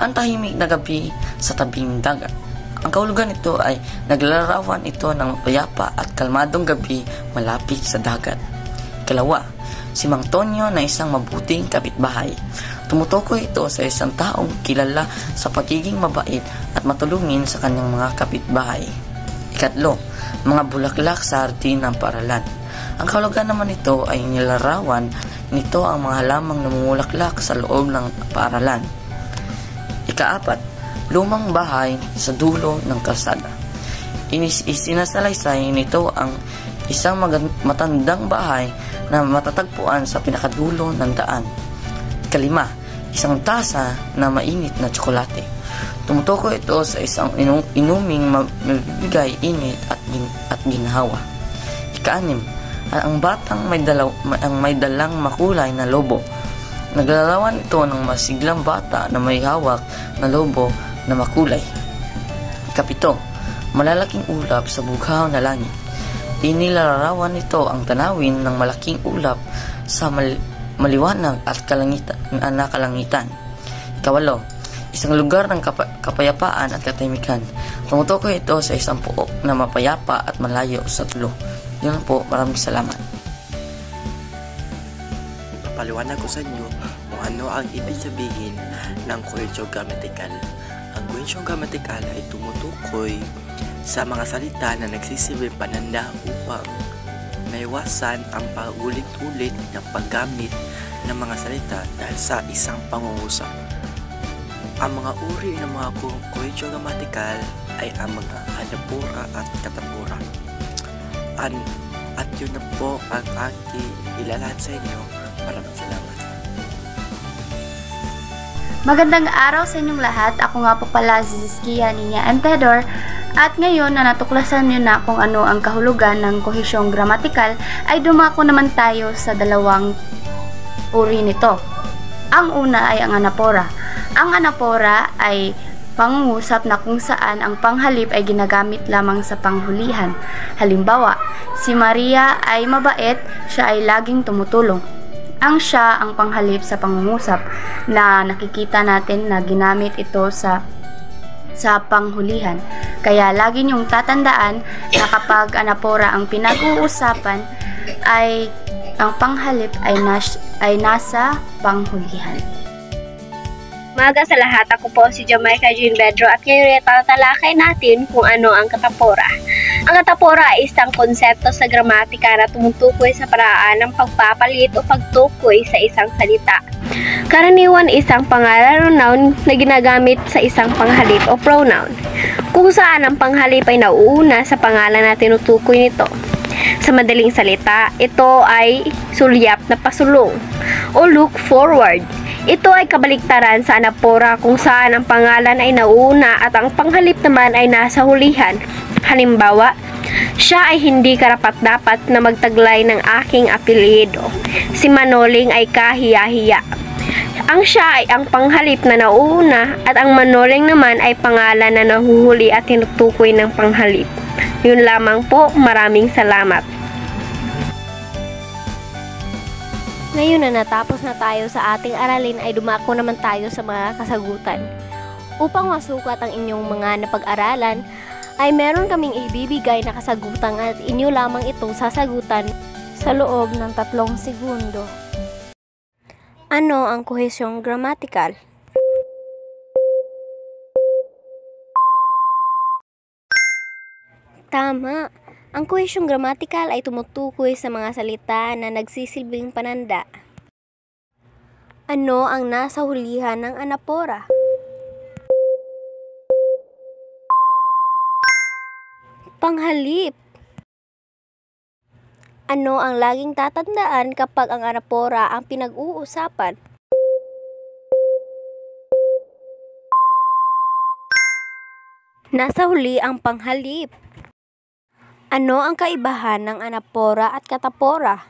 ang tahimik na gabi sa tabing dagat. Ang kahulugan nito ay naglalarawan ito ng payapa at kalmadong gabi malapit sa dagat. Ikalawa, si Mang Tonyo na isang mabuting kapitbahay. Tumutukoy ito sa isang taong kilala sa pagiging mabait at matulungin sa kanyang mga kapitbahay. Ikatlo, mga bulaklak sa hardin ng paaralan. Ang kahulugan naman nito ay nilarawan nito ang mga halamang namumulaklak sa loob ng paaralan. Ikaapat, lumang bahay sa dulo ng kalsada. Isinasalaysay nito ang isang matandang bahay na matatagpuan sa pinakadulo ng daan. Ikalima, isang tasa na mainit na tsokolate. Tumutukoy ito sa isang inuming mabibigay init at ginhawa. Ikaanim, ang batang may dalang makulay na lobo. Naglarawan ito ng masiglang bata na may hawak na lobo na makulay. Ikapito, malalaking ulap sa bughaw na langit. Inilalarawan nito ang tanawin ng malaking ulap sa maliwanag at kalangitan. Ikawalo, isang lugar ng kapayapaan at katahimikan. Tumutukoy ito sa isang puok na mapayapa at malayo sa tulo. Yun po, maraming salamat. Paliwanag ko sa inyo kung ano ang ibig sabihin ng kohensyon gramatikal. Ang kohensyon gramatikal ay tumutukoy sa mga salita na nagsisilbing pananda upang maiwasan ang paulit-ulit ng paggamit ng mga salita dahil sa isang pangungusap. Ang mga uri ng mga kohensyon gramatikal ay ang mga anapura at katapura. At yun na po ang aking ilalahad sa inyo. Maraming salamat. Magandang araw sa inyong lahat. Ako nga po pala si Zizkia Niña Empedor. At ngayon na natuklasan nyo na kung ano ang kahulugan ng kohesyong gramatikal, ay dumako naman tayo sa dalawang uri nito. Ang una ay ang anapora. Ang anapora ay pangungusap na kung saan ang panghalip ay ginagamit lamang sa panghulihan. Halimbawa, si Maria ay mabait, siya ay laging tumutulong. Ang siya ang panghalip sa pangungusap na nakikita natin na ginamit ito sa panghulihan. Kaya lagi niyong tatandaan na kapag anapora ang pinag-uusapan ay ang panghalip ay nasa panghulihan. Umaga sa lahat, ako po si Jamaica Jean Bedro at ngayon ay tatalakay natin kung ano ang katapora. Ang katapora ay isang konsepto sa gramatika na tumutukoy sa paraan ng pagpapalit o pagtukoy sa isang salita. Karaniwan isang pangalan o noun na ginagamit sa isang panghalip o pronoun, kung saan ang panghalip ay nauuna sa pangalan na tinutukoy nito. Sa madaling salita, ito ay sulyap na pasulong o look forward. Ito ay kabaliktaran sa anapora kung saan ang pangalan ay nauuna at ang panghalip naman ay nasa hulihan. Halimbawa, siya ay hindi karapat-dapat na magtaglay ng aking apelyido. Si Manoling ay kahiya-hiya. Ang siya ay ang panghalip na nauuna at ang Manoling naman ay pangalan na nahuhuli at tinutukoy ng panghalip. Yun lamang po, maraming salamat. Ngayon na natapos na tayo sa ating aralin ay dumako naman tayo sa mga kasagutan. Upang masukat ang inyong mga napag-aralan ay meron kaming ibibigay na kasagutan at inyo lamang itong sasagutan sa loob ng 3 segundo. Ano ang kohesyong gramatikal? Tama! Ang kohesyong gramatikal ay tumutukoy sa mga salita na nagsisilbing pananda. Ano ang nasa hulihan ng anapora? Panghalip. Ano ang laging tatandaan kapag ang anapora ang pinag-uusapan? Nasa huli ang panghalip. Ano ang kaibahan ng anapora at katapora?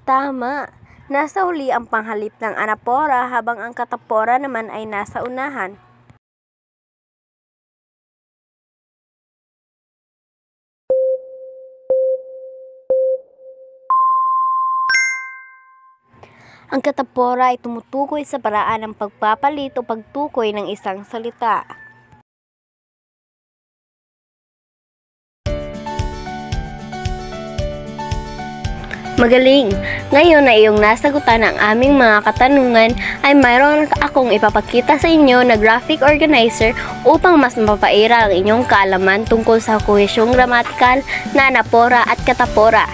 Tama! Nasa huli ang panghalip ng anapora habang ang katapora naman ay nasa unahan. Ang katapora ay tumutukoy sa paraan ng pagpapalit o pagtukoy ng isang salita. Magaling! Ngayon na iyong nasagutan ang aming mga katanungan ay mayroon akong ipapakita sa inyo na graphic organizer upang mas mapapairal ang inyong kaalaman tungkol sa kohesyong gramatikal na anapora at katapora.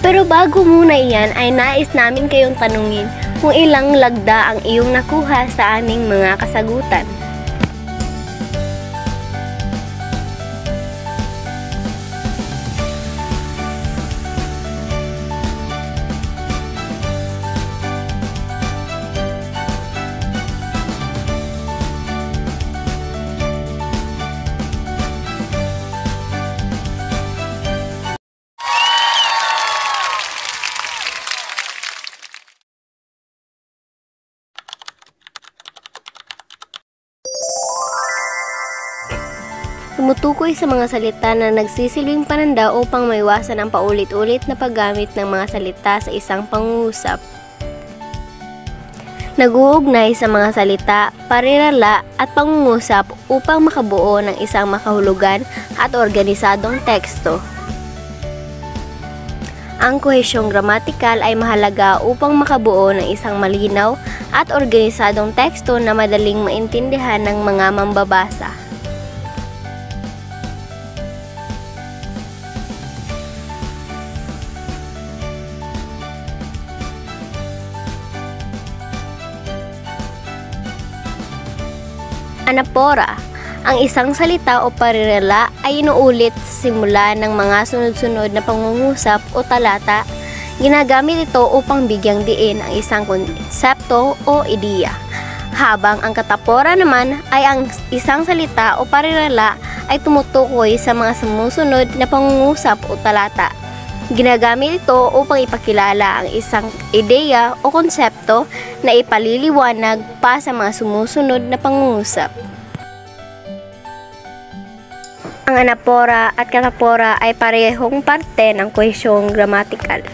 Pero bago muna iyan ay nais namin kayong tanungin kung ilang lagda ang iyong nakuha sa aming mga kasagutan. Tumutukoy sa mga salita na nagsisilbing pananda upang maiwasan ang paulit-ulit na paggamit ng mga salita sa isang pangungusap. Nag-uugnay sa mga salita, parirala at pangungusap upang makabuo ng isang makahulugan at organisadong teksto. Ang kohesyong gramatikal ay mahalaga upang makabuo ng isang malinaw at organisadong teksto na madaling maintindihan ng mga mambabasa. Anapora. Ang isang salita o parirala ay inuulit sa simula ng mga sunod-sunod na pangungusap o talata. Ginagamit ito upang bigyang diin ang isang konsepto o ideya. Habang ang katapora naman ay ang isang salita o parirala ay tumutukoy sa mga sumusunod na pangungusap o talata. Ginagamit ito upang ipakilala ang isang ideya o konsepto na ipaliliwanag pa sa mga sumusunod na pangungusap. Ang anapora at katapora ay parehong parte ng kohesyong gramatikal.